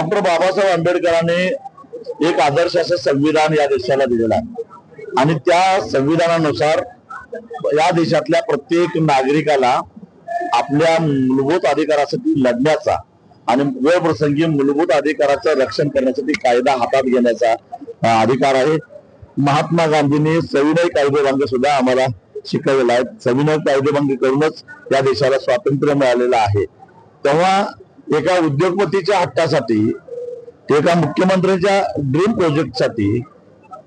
Doctor Babasaheb आंबेडकरांनी एक आदर्श असं संविधान या देशाला दिलेलं आहे आणि त्या संविधानानुसार या देशातल्या प्रत्येक नागरिकाला आपल्या मूलभूत अधिकारासाठी लढण्याचा आणि वेळ प्रसंगी मूलभूत अधिकाराचं रक्षण करण्यासाठी कायदा हातात घेण्याचा अधिकार आहे। महात्मा गांधींनी सविनय कायदेभंग सुद्धा आम्हाला शिकवलेला आहे। सविनय कायदेभंग करूनच या देशाला स्वातंत्र्य मिळालेलं आहे। तेव्हा एका उद्योगपतीच्या हट्टासाठी, एका मुख्यमंत्र्यांच्या ड्रीम प्रोजेक्टसाठी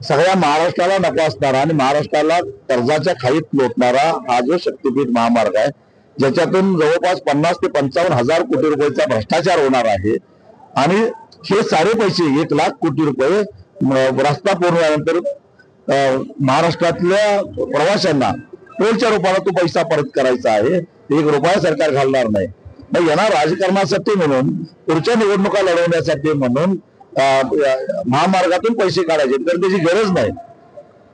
सगळ्या महाराष्ट्राला नको असणारा आणि महाराष्ट्राला कर्जाच्या खाईत लोटणारा हा जो शक्तीपीठ महामार्ग आहे, ज्याच्यातून जवळपास 50 ते 55 हजार कोटी रुपयाचा भ्रष्टाचार होणार आहे आणि हे सारे पैसे 1 लाख कोटी रुपये रस्ता पूर्ण झाल्यानंतर महाराष्ट्रातल्या प्रवाशांना टोलच्या रूपाला तो पैसा परत करायचा आहे। 1 रुपया सरकार घालणार नाही। मग यांना राजकारणासाठी म्हणून, पुढच्या निवडणुका लढवण्यासाठी म्हणून महामार्गातून पैसे काढायचे, तर त्याची गरज नाही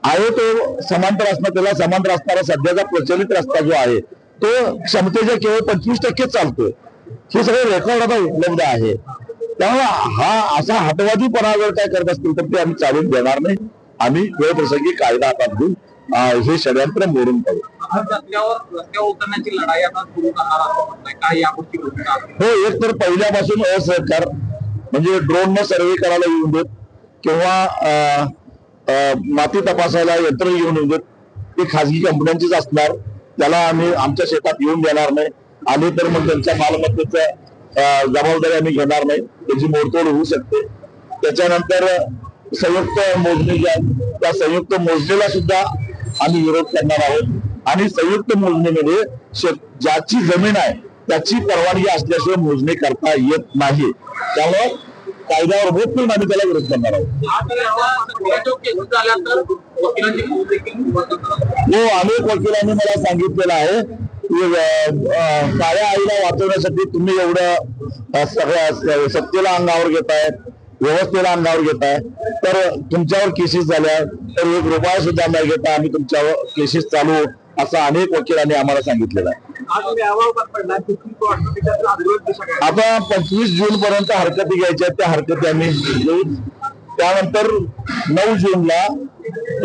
आहे। तो समांतर असणार, त्याला समांतर असणारा सध्याचा प्रचलित रस्ता जो आहे तो क्षमतेच्या केवळ 25% चालतोय। हे सगळे रेकॉर्ड आता उपलब्ध आहे। त्यामुळे हा असा हटवादीपणा जर काय करत असतील तर ते आम्ही चालून देणार नाही। आम्ही वेळ प्रसंगी कायदा हातात घेऊन हे षडयंत्र मोडून काढू। हो, एक तर पहिल्यापासून असहकार म्हणजे ड्रोन न सर्वे करायला येऊन देत किंवा माती तपासायला यंत्र येऊन येऊ देत, ते खाजगी कंपन्यांचीच असणार। त्याला आम्ही आमच्या शेतात येऊन देणार नाही। आले तर मग त्यांच्या मालमत्तेचा जबाबदारी आम्ही घेणार नाही, त्याची मोडतोड होऊ शकते। त्याच्यानंतर संयुक्त मोजणी जी आहे त्या संयुक्त मोजणीला सुद्धा आम्ही विरोध करणार आहोत आणि संयुक्त मोजणीमध्ये ज्याची जमीन आहे त्याची परवानगी असल्याशिवाय मोजणी करता येत नाही। त्यामुळे कायद्यावर होत नाही, आम्ही त्याला विरोध करणार आहोत। हो, अनेक वकिलांनी मला सांगितलेलं आहे की काळ्या आईला वाचवण्यासाठी तुम्ही एवढं सगळ्या सत्तेला अंगावर घेताय, व्यवस्थेला अंगावर घेताय, तर तुमच्यावर केसेस झाल्या तर 1 रुपया सुद्धा न घेता आम्ही तुमच्यावर केसेस चालू, असं अनेक वकिलांनी आम्हाला सांगितलेलं आहे। आता 25 जून पर्यंत हरकती घ्यायच्या, त्या हरकती आम्ही घेऊ। त्यानंतर 9 जूनला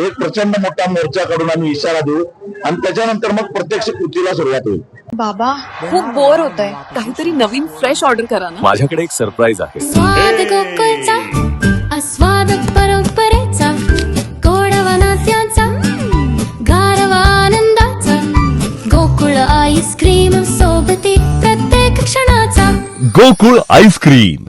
एक प्रचंड मोठा मोर्चा काढून आम्ही इशारा देऊ आणि त्याच्यानंतर मग प्रत्यक्ष कृतीला सुरुवात होईल। बाबा, खूप बोर होतंय, काहीतरी नवीन फ्रेश ऑर्डर करा ना। माझ्याकडे एक सरप्राईज आहे। स्वाद गोकुळचा, आस्वाद परंपरेचा, गोडवा नात्याचा, गारवा आनंदाचा, गोकुळ आईस्क्रीम सोबती प्रत्येक क्षणाचा। गोकुळ आईस्क्रीम